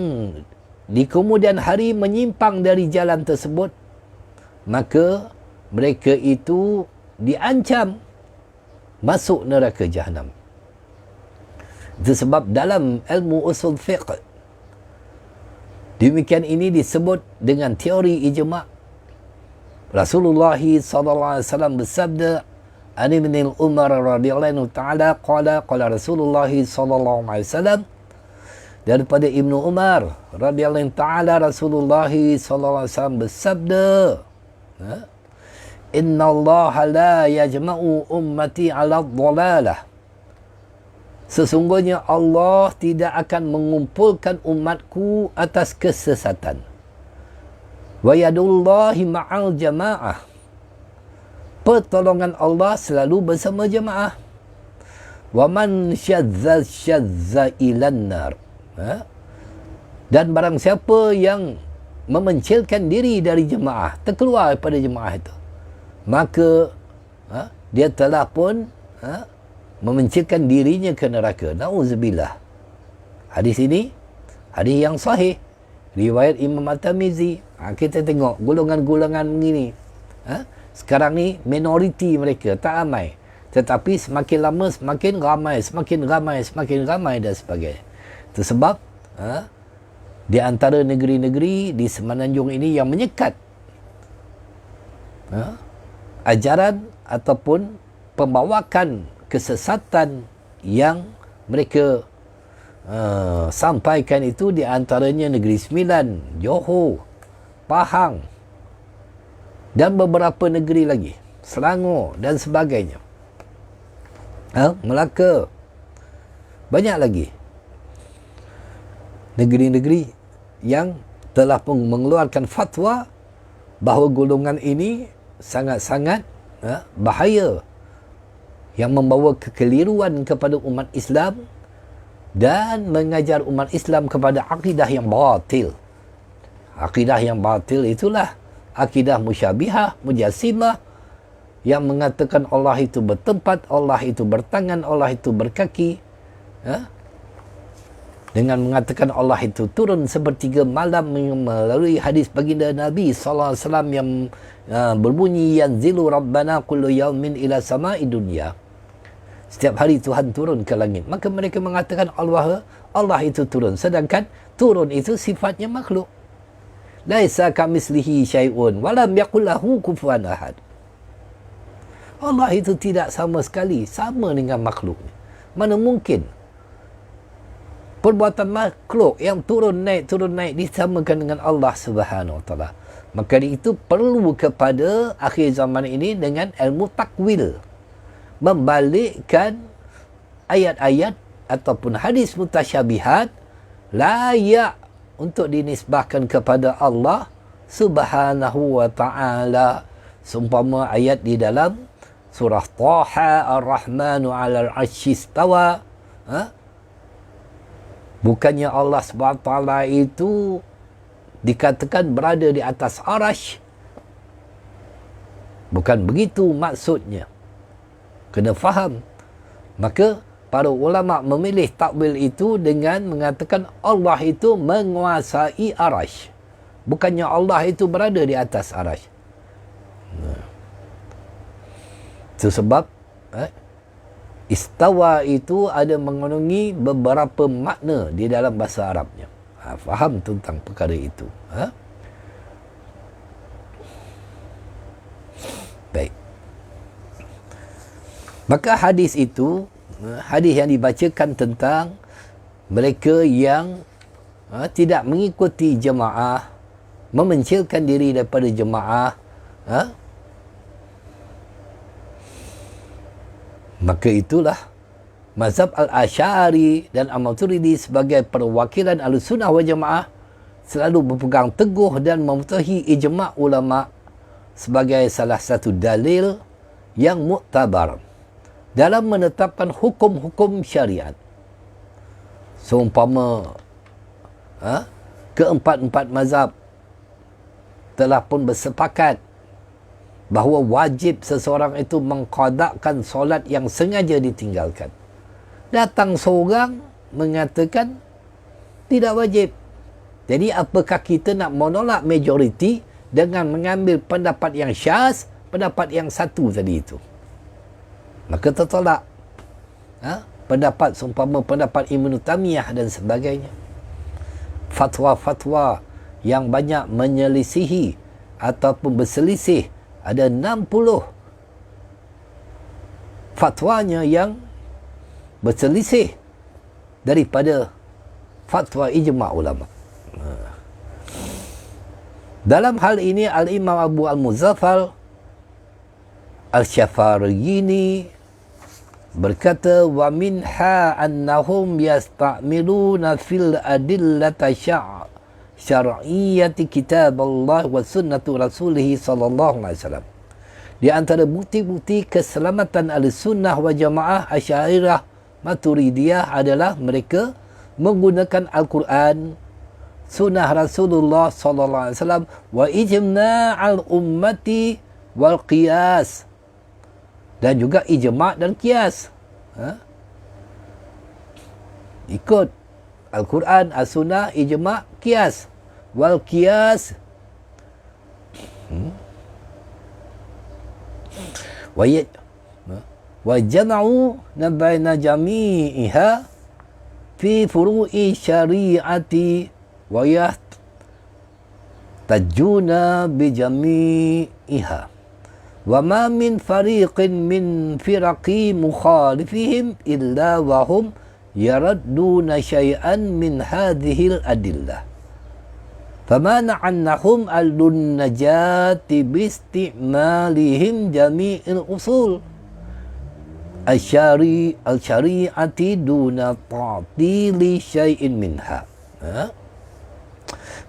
[SPEAKER 1] di kemudian hari menyimpang dari jalan tersebut, maka mereka itu diancam masuk neraka Jahannam. Itu sebab dalam ilmu usul fiqh, demikian ini disebut dengan teori ijma'. Rasulullah SAW bersabda, An ibn Umar radhiyallahu ta'ala qala Rasulullah SAW, daripada Ibnu Umar radhiyallahu ta'ala, Rasulullah SAW bersabda, Inna Allah la yajma'u ummati ala dhalalah. Sesungguhnya Allah tidak akan mengumpulkan umatku atas kesesatan. Wa yadullahi ma'al jama'ah. Pertolongan Allah selalu bersama jemaah. Wa man syadza ilan nar. Dan barang siapa yang memencilkan diri dari jemaah, terkeluar daripada jemaah itu, maka dia telah pun memencilkan dirinya ke neraka. Nauzubillah. Hadis ini hadis yang sahih, riwayat Imam At-Tirmizi. Kita tengok golongan-golongan begini. Sekarang ni minoriti mereka, tak ramai. Tetapi semakin lama semakin ramai, semakin ramai, semakin ramai dan sebagainya. Itu sebab di antara negeri-negeri di Semenanjung ini yang menyekat ajaran ataupun pembawakan kesesatan yang mereka sampaikan itu, di antaranya Negeri Sembilan, Johor, Pahang dan beberapa negeri lagi, Selangor dan sebagainya, Melaka, banyak lagi negeri-negeri yang telah pun mengeluarkan fatwa bahawa golongan ini sangat-sangat bahaya, yang membawa kekeliruan kepada umat Islam dan mengajar umat Islam kepada akidah yang batil. Akidah yang batil itulah akidah musyabihah, mujassimah, yang mengatakan Allah itu bertempat, Allah itu bertangan, Allah itu berkaki, dengan mengatakan Allah itu turun sepertiga malam melalui hadis baginda Nabi SAW yang berbunyi, yanzilu rabbana kullu yaumin ila sama'i dunya. Setiap hari Tuhan turun ke langit. Maka mereka mengatakan Allah itu turun, sedangkan turun itu sifatnya makhluk. Laisa kamislihi syai'un wa lam yakul lahu kufuwan ahad. Allah itu tidak sama sekali sama dengan makhluknya. Mana mungkin perbuatan makhluk yang turun naik disamakan dengan Allah Subhanahu Wa Taala. Maka itu perlu kepada akhir zaman ini dengan ilmu takwil, membalikkan ayat-ayat ataupun hadis mutasyabihat layak untuk dinisbahkan kepada Allah Subhanahu Wa Taala. Seumpama ayat di dalam surah Taha, Ar-Rahmanu 'alal 'arsy istawa. Bukannya Allah SWT itu dikatakan berada di atas arasy. Bukan begitu maksudnya. Kena faham. Maka para ulama memilih takwil itu dengan mengatakan Allah itu menguasai arasy. Bukannya Allah itu berada di atas arasy. Itu sebab istawa itu ada mengandungi beberapa makna di dalam bahasa Arabnya. Faham tentang perkara itu. Baik. Maka hadis itu, hadis yang dibacakan tentang mereka yang tidak mengikuti jemaah, memencilkan diri daripada jemaah, maka itulah mazhab Al-Asy'ari dan Al-Maturidi sebagai perwakilan Ahlussunnah wal Jamaah selalu berpegang teguh dan mematuhi ijma' ulama sebagai salah satu dalil yang muktabar dalam menetapkan hukum-hukum syariat. Seumpama keempat-empat mazhab telah pun bersepakat bahawa wajib seseorang itu mengqadakkan solat yang sengaja ditinggalkan. Datang seorang mengatakan tidak wajib. Jadi apakah kita nak menolak majoriti dengan mengambil pendapat yang syaz, pendapat yang satu tadi itu? Maka tertolak. Pendapat seumpama pendapat Ibn Taymiyah dan sebagainya. Fatwa-fatwa yang banyak menyelisihi ataupun berselisih, ada 60 fatwanya yang berselisih daripada fatwa ijma' ulama. Dalam hal ini Al-Imam Abu Al-Muzaffar Al-Syafariyini berkata, wa minha annahum yasta'miluna fil adillata syar'iyyati kitab Allah wa sunnatu rasulih sallallahu alaihi wasallam. Di antara bukti-bukti keselamatan Ahlussunnah wal Jamaah Asy'ariyah Maturidiyah adalah mereka menggunakan Al-Quran, sunnah Rasulullah sallallahu alaihi wasallam, wa ijma'al ummati wal qiyas, dan juga ijma' dan qiyas. Ikut Al-Quran, As-Sunnah, ijma', qiyas. Wal qiyas wa jama'u baina jami'iha fi furu'i syari'ati wa yahtajuna bi jami'iha wa ma min fariqin min firaqi mukhalifihim illa wa hum yaradduna syai'an min hadhil adillah فَمَنَعَ أَنَّهُمْ النَّجَاةِ بِاسْتِعْمَالِهِمْ جَمِيعِ الْأُصُولِ الشَّرِيعَةِ دُونَ تَعْطِيلِ شَيْءٍ مِنْهَا.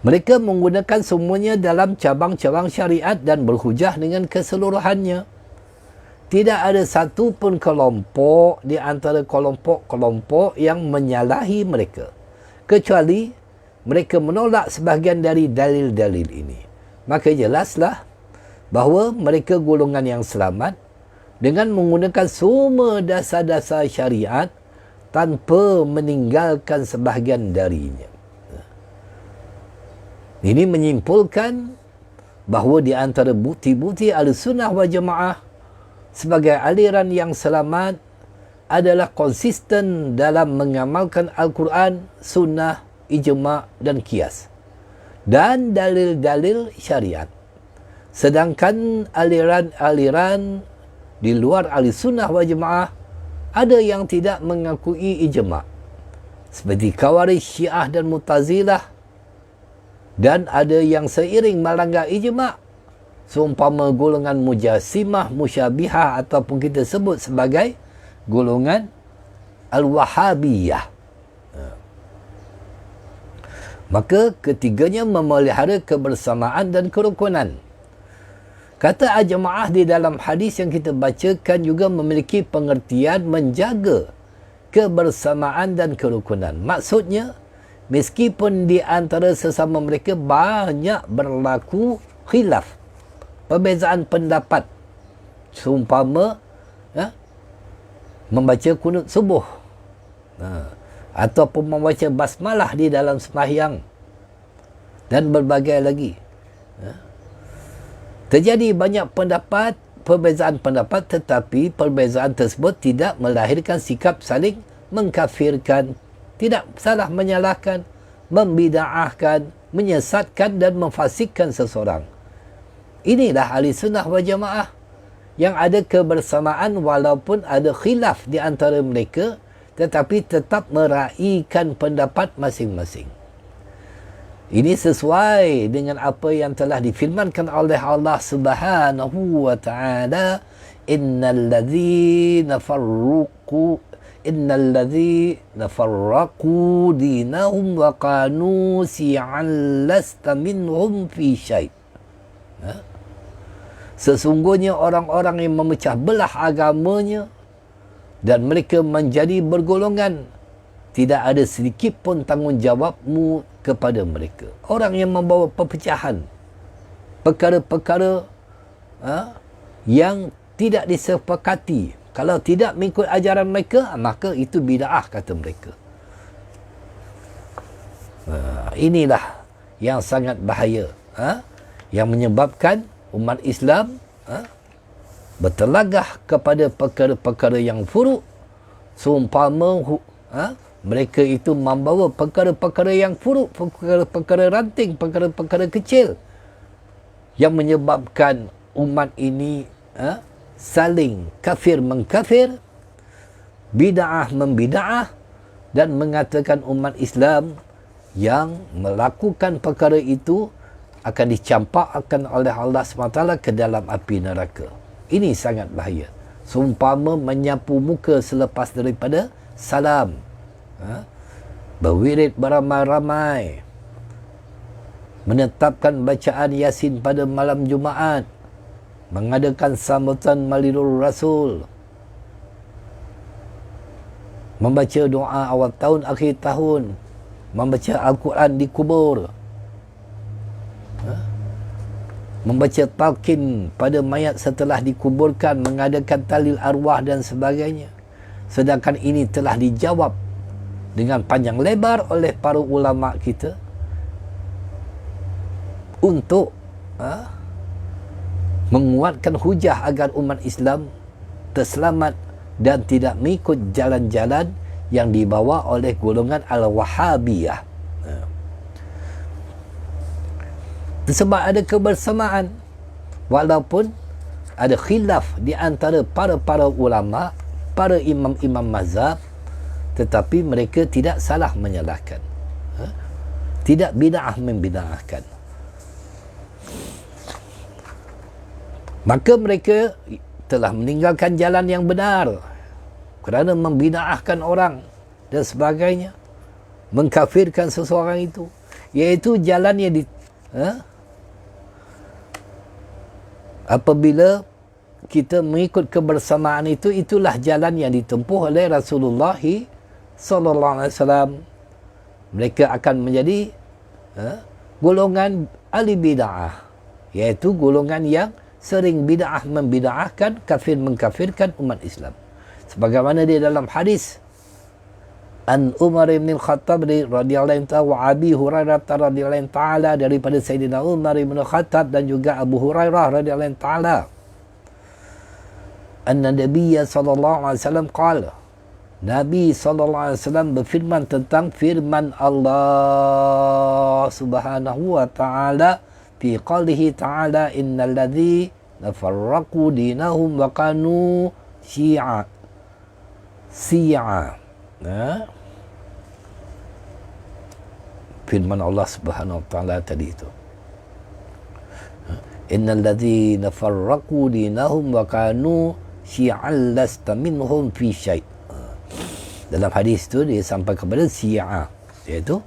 [SPEAKER 1] Mereka menggunakan semuanya dalam cabang-cabang syariat dan berhujah dengan keseluruhannya. Tidak ada satu pun kelompok di antara kelompok-kelompok yang menyalahi mereka, kecuali mereka menolak sebahagian dari dalil-dalil ini. Maka jelaslah bahawa mereka golongan yang selamat dengan menggunakan semua dasar-dasar syariat tanpa meninggalkan sebahagian darinya. Ini menyimpulkan bahawa di antara bukti-bukti Ahlussunnah wal Jamaah sebagai aliran yang selamat adalah konsisten dalam mengamalkan Al-Quran, Sunnah, ijma' dan qiyas dan dalil-dalil syariat. Sedangkan aliran-aliran di luar Ahlussunnah wal Jamaah ada yang tidak mengakui ijma', seperti Khawarij, Syiah dan Mu'tazilah, dan ada yang seiring melanggar ijma', seumpama golongan Mujassimah, Musyabihah, ataupun kita sebut sebagai golongan Al-Wahhabiyah. Maka ketiganya memelihara kebersamaan dan kerukunan. Kata al-jamaah di dalam hadis yang kita bacakan juga memiliki pengertian menjaga kebersamaan dan kerukunan. Maksudnya, meskipun di antara sesama mereka banyak berlaku khilaf, perbezaan pendapat, seumpama membaca kunut subuh, ataupun membaca basmalah di dalam sembahyang, dan berbagai lagi. Terjadi banyak pendapat, perbezaan pendapat, tetapi perbezaan tersebut tidak melahirkan sikap saling mengkafirkan, tidak salah menyalahkan, membida'ahkan, menyesatkan dan memfasikkan seseorang. Inilah Ahlussunnah wal Jamaah yang ada kebersamaan walaupun ada khilaf di antara mereka, tetapi tetap meraihkan pendapat masing-masing. Ini sesuai dengan apa yang telah difirmankan oleh Allah Subhanahu wa taala, innal ladzina farraqu dinahum wa kanu si'an lasta minhum fi syai'. Sesungguhnya orang-orang yang memecah belah agamanya dan mereka menjadi bergolongan, tidak ada sedikit pun tanggungjawabmu kepada mereka. Orang yang membawa perpecahan, perkara-perkara yang tidak disepakati. Kalau tidak mengikut ajaran mereka, maka itu bid'ah kata mereka. Inilah yang sangat bahaya, yang menyebabkan umat Islam bertelagah kepada perkara-perkara yang buruk, seumpama mereka itu membawa perkara-perkara yang buruk, perkara-perkara ranting, perkara-perkara kecil yang menyebabkan umat ini saling kafir mengkafir, bid'ah membid'ah, dan mengatakan umat Islam yang melakukan perkara itu akan dicampakkan oleh Allah SWT ke dalam api neraka. Ini sangat bahaya. Seumpama menyapu muka selepas daripada salam, berwirid beramai-ramai, menetapkan bacaan Yasin pada malam Jumaat, mengadakan sambutan Maulidul Rasul, membaca doa awal tahun, akhir tahun, membaca Al-Quran di kubur, membaca talqin pada mayat setelah dikuburkan, mengadakan tahlil arwah dan sebagainya. Sedangkan ini telah dijawab dengan panjang lebar oleh para ulama kita untuk menguatkan hujah agar umat Islam terselamat dan tidak mengikut jalan-jalan yang dibawa oleh golongan Al-Wahhabiyah. Sebab ada kebersamaan, walaupun ada khilaf di antara para ulama, para imam-imam mazhab, tetapi mereka tidak salah menyalahkan, tidak bid'ah membid'ahkan. Maka mereka telah meninggalkan jalan yang benar kerana membid'ahkan orang dan sebagainya, mengkafirkan seseorang itu, iaitu jalan yang apabila kita mengikut kebersamaan itu, itulah jalan yang ditempuh oleh Rasulullah sallallahu alaihi wasallam. Mereka akan menjadi golongan ahli bid'ah, iaitu golongan yang sering bid'ah membid'ahkan, kafir mengkafirkan umat Islam. Sebagaimana di dalam hadis An Umar bin Khattab radhiyallahu ta'ala wa Abi Hurairah radhiyallahu ta'ala, daripada Sayyidina Umar bin Khattab dan juga Abu Hurairah radhiyallahu ta'ala, anna Nabi sallallahu alaihi wasallam qala, Nabi sallallahu alaihi wasallam berfirman tentang firman Allah Subhanahu wa ta'ala fi qawlihi ta'ala, innal ladzina farraqu dinahum wa kanu syi'a. Firman Allah Subhanahu wa ta'ala tadi itu, innal ladzina farraqu dinahum wa kanu syi'an lasta minhum fi syai'. Dalam hadis itu dia sampai kepada syi'a, iaitu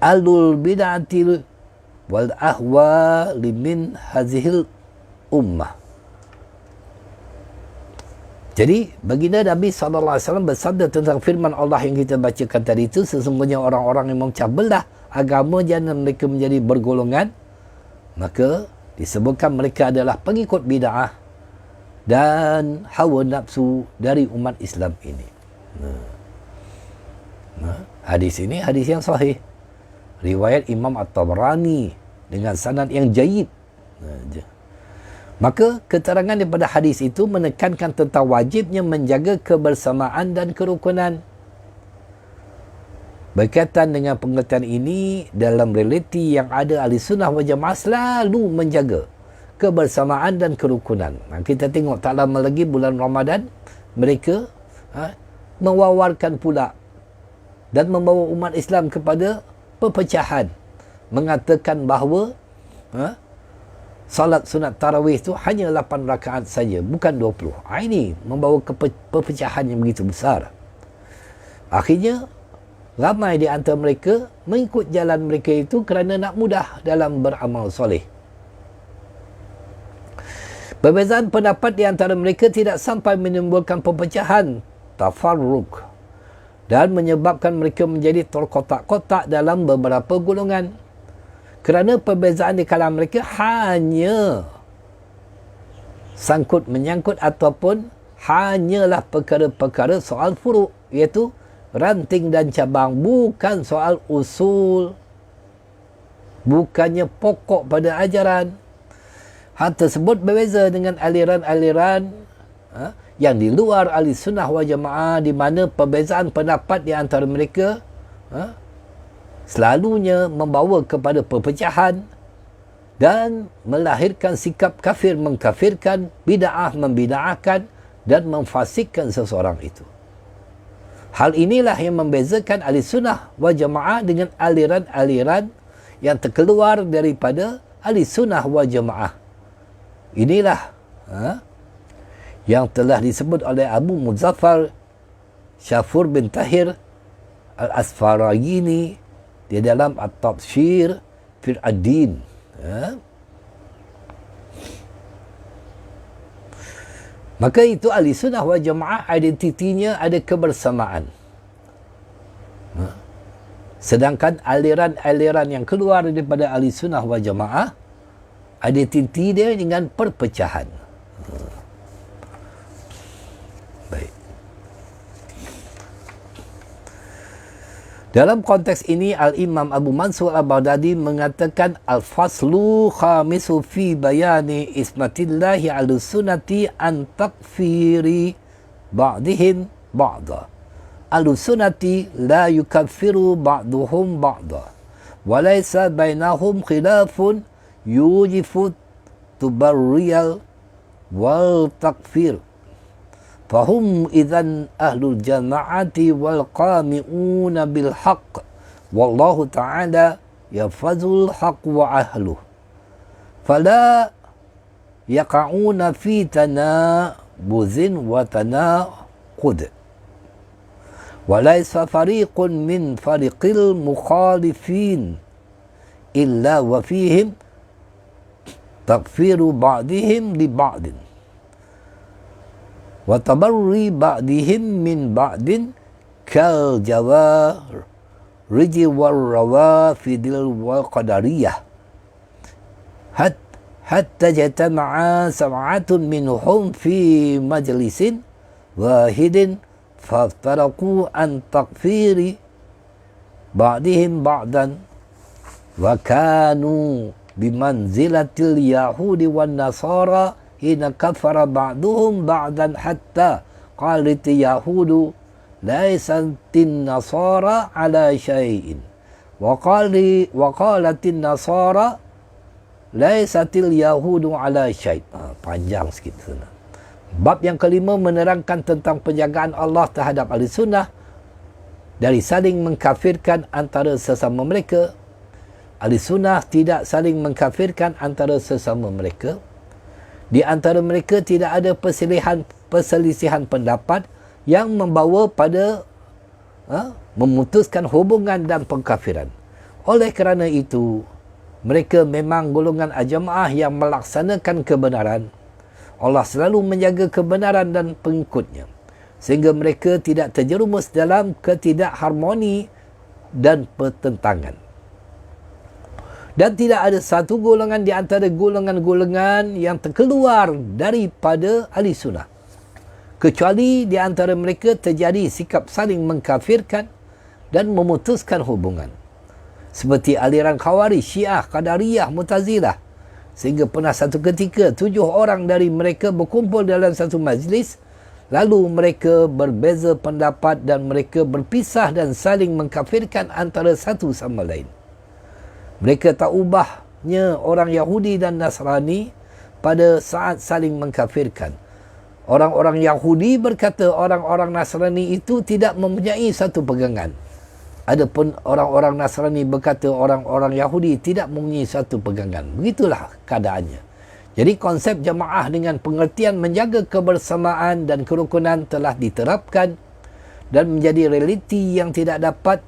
[SPEAKER 1] alul bid'ati wal ahwa limin hazihil ummah. Jadi baginda Nabi SAW bersabda tentang firman Allah yang kita bacakan tadi itu, sesungguhnya orang-orang yang memecah belah agama jangan mereka menjadi bergolongan, maka disebutkan mereka adalah pengikut bid'ah dan hawa nafsu dari umat Islam ini. Hadis ini hadis yang sahih, riwayat Imam At-Tabrani dengan sanad yang jayyid. Maka keterangan daripada hadis itu menekankan tentang wajibnya menjaga kebersamaan dan kerukunan. Berkaitan dengan pengertian ini, dalam realiti yang ada, ahli sunnah wal jamaah selalu menjaga kebersamaan dan kerukunan. Kita tengok tak lama lagi bulan Ramadan, mereka mewawarkan pula dan membawa umat Islam kepada perpecahan, mengatakan bahawa salat sunat tarawih itu hanya 8 rakaat saja, bukan 20. Ini membawa perpecahan yang begitu besar. Akhirnya ramai di antara mereka mengikut jalan mereka itu kerana nak mudah dalam beramal soleh. Perbezaan pendapat di antara mereka tidak sampai menimbulkan perpecahan, tafarruq, dan menyebabkan mereka menjadi terkotak-kotak dalam beberapa golongan. Kerana perbezaan di kalangan mereka hanya sangkut menyangkut ataupun hanyalah perkara-perkara soal furuk, iaitu ranting dan cabang, bukan soal usul, bukannya pokok pada ajaran. Hal tersebut berbeza dengan aliran-aliran yang di luar ahli sunnah wal jamaah, di mana perbezaan pendapat di antara mereka selalunya membawa kepada perpecahan dan melahirkan sikap kafir mengkafirkan, bid'ah membid'ahkan dan memfasikkan seseorang itu. Hal inilah yang membezakan ahli sunnah wal jamaah dengan aliran-aliran yang terkeluar daripada ahli sunnah wal jamaah. Inilah yang telah disebut oleh Abu Muzaffar Syafur bin Tahir Al-Asfaragini di dalam At-Tabshir fil Ad-Din. Maka itu ahli sunnah wal jamaah, identitinya ada kebersamaan. Sedangkan aliran-aliran yang keluar daripada ahli sunnah wal jamaah, identiti dia dengan perpecahan. Baik. Dalam konteks ini, Al-Imam Abu Mansur Al-Baghdadi mengatakan al-faslu khamisu fi bayani ismatillahi al-sunnati an takfiri ba'dihim ba'da. Al-sunnati la yukaffiru ba'duhum ba'da. Walaysa bainahum khilafun yujifu tubarriyal wal takfir. Fahum idhan ahlul jama'ati wal qami'una bil haqq. Wallahu ta'ala yafazul haqq wa ahluh. Fala yaqa'una fi tanabuzin wa tanaqud. Walaysa fariqun min fariqil mukhalifin illa wa fihim takfiru ba'dihim li ba'din. Wa tabarri ba'dihim min ba'din kal jawariji wal rawafidil wal qadariyah hatta jatama'a sab'atun minhum fi majlisin wahidin faftaraku an takfiri ba'dihim ba'dan wa kanu bimanzilatil yahudi wan nasara hina kafara ba'duhum ba'dan hatta qalati yahudu laisatin nasara ala syai'in wa qalatin nasara laisatil yahudu ala syai'. Panjang sikit sana. Bab yang kelima menerangkan tentang penjagaan Allah terhadap ahli sunnah dari saling mengkafirkan antara sesama mereka. Ahli sunnah tidak saling mengkafirkan antara sesama mereka. Di antara mereka tidak ada perselisihan pendapat yang membawa pada memutuskan hubungan dan pengkafiran. Oleh kerana itu, mereka memang golongan al-jamaah yang melaksanakan kebenaran. Allah selalu menjaga kebenaran dan pengikutnya, sehingga mereka tidak terjerumus dalam ketidakharmoni dan pertentangan. Dan tidak ada satu golongan di antara golongan-golongan yang terkeluar daripada ahli sunnah, kecuali di antara mereka terjadi sikap saling mengkafirkan dan memutuskan hubungan. Seperti aliran Khawarij, Syiah, Qadariyah, Mu'tazilah. Sehingga pernah satu ketika 7 orang dari mereka berkumpul dalam satu majlis, lalu mereka berbeza pendapat dan mereka berpisah dan saling mengkafirkan antara satu sama lain. Mereka tak ubahnya orang Yahudi dan Nasrani pada saat saling mengkafirkan. Orang-orang Yahudi berkata orang-orang Nasrani itu tidak mempunyai satu pegangan. Adapun orang-orang Nasrani berkata orang-orang Yahudi tidak mempunyai satu pegangan. Begitulah keadaannya. Jadi konsep jamaah dengan pengertian menjaga kebersamaan dan kerukunan telah diterapkan dan menjadi realiti yang tidak dapat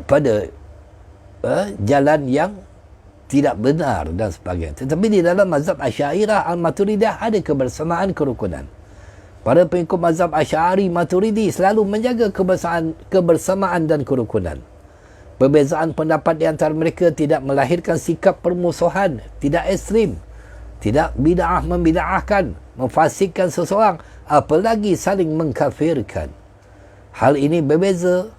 [SPEAKER 1] pada jalan yang tidak benar dan sebagainya. Tetapi di dalam mazhab Asy'ariyah Al-Maturidiyah ada kebersamaan kerukunan. Para pengikut mazhab Asy'ari Maturidi selalu menjaga kebersamaan dan kerukunan. Perbezaan pendapat di antara mereka tidak melahirkan sikap permusuhan, tidak ekstrim, tidak bid'ah membid'ahkan, memfasikkan seseorang, apalagi saling mengkafirkan. Hal ini berbeza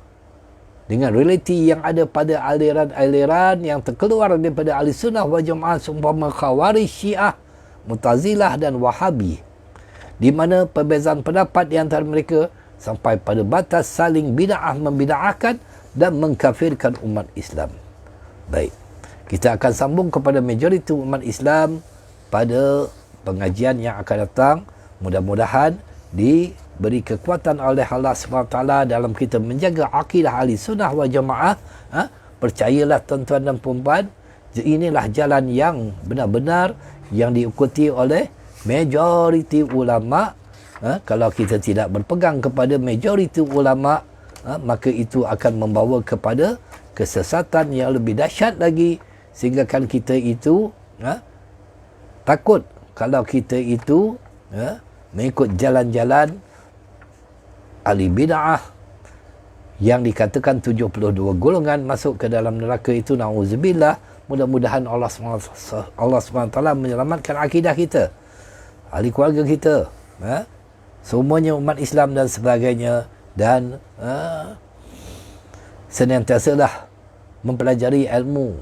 [SPEAKER 1] dengan realiti yang ada pada aliran-aliran yang terkeluar daripada ahli sunnah wal jamaah seumpama Khawarij, Syiah, Mu'tazilah dan Wahabi, di mana perbezaan pendapat di antara mereka sampai pada batas saling bid'ah membid'ahkan dan mengkafirkan umat Islam. Baik, kita akan sambung kepada majoriti umat Islam pada pengajian yang akan datang. Mudah-mudahan diberi kekuatan oleh Allah SWT dalam kita menjaga akidah ahli sunnah wal jamaah. Percayalah tuan-tuan dan puan-puan, inilah jalan yang benar-benar yang diikuti oleh majoriti ulama. Kalau kita tidak berpegang kepada majoriti ulama, maka itu akan membawa kepada kesesatan yang lebih dahsyat lagi, sehingga kan kita itu takut kalau kita itu mengikut jalan-jalan ahli bid'ah yang dikatakan 72 golongan masuk ke dalam neraka itu. Na'udzubillah. Mudah-mudahan Allah SWT menyelamatkan akidah kita, ahli keluarga kita, semuanya umat Islam dan sebagainya. Dan senantiasalah mempelajari ilmu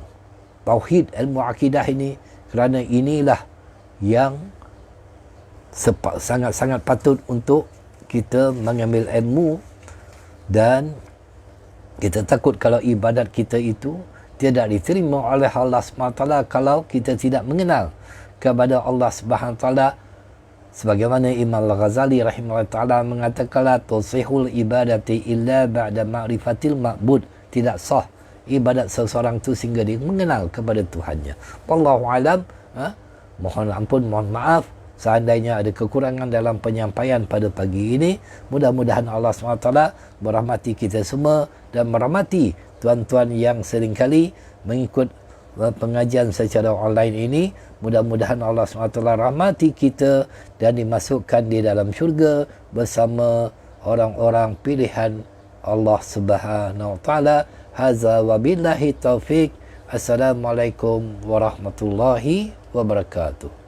[SPEAKER 1] tauhid, ilmu akidah ini, kerana inilah yang sangat-sangat patut untuk kita mengambil ilmu. Dan kita takut kalau ibadat kita itu tidak diterima oleh Allah SWT kalau kita tidak mengenal kepada Allah SWT. Sebagaimana Imam Al-Ghazali rahimahullah ta'ala mengatakan, la tusihul ibadati illa ba'da ma'rifatil ma'bud. Tidak sah ibadat seseorang itu sehingga dia mengenal kepada Tuhannya. Wallahu alam. Mohon ampun, mohon maaf seandainya ada kekurangan dalam penyampaian pada pagi ini. Mudah-mudahan Allah SWT merahmati kita semua dan merahmati tuan-tuan yang seringkali mengikut pengajian secara online ini. Mudah-mudahan Allah SWT rahmati kita dan dimasukkan di dalam syurga bersama orang-orang pilihan Allah Subhanahu wa taala. Hadza wabillahi taufik. Assalamualaikum warahmatullahi wabarakatuh.